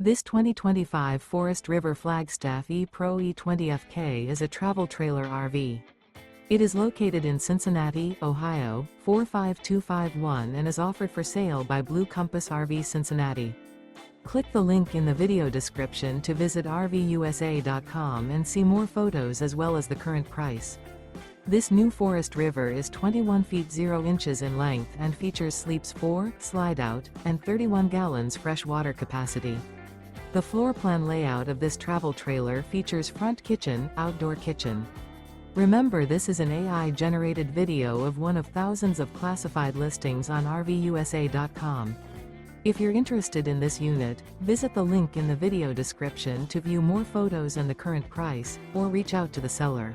This 2025 Forest River Flagstaff E-Pro E20FK is a travel trailer RV. It is located in Cincinnati, Ohio, 45251 and is offered for sale by Blue Compass RV Cincinnati. Click the link in the video description to visit RVUSA.com and see more photos as well as the current price. This new Forest River is 21 feet 0 inches in length and features sleeps 4, Slideout, and 31 gallons fresh water capacity. The floor plan layout of this travel trailer features front kitchen, outdoor kitchen. Remember, this is an AI-generated video of one of thousands of classified listings on RVUSA.com. If you're interested in this unit, visit the link in the video description to view more photos and the current price, or reach out to the seller.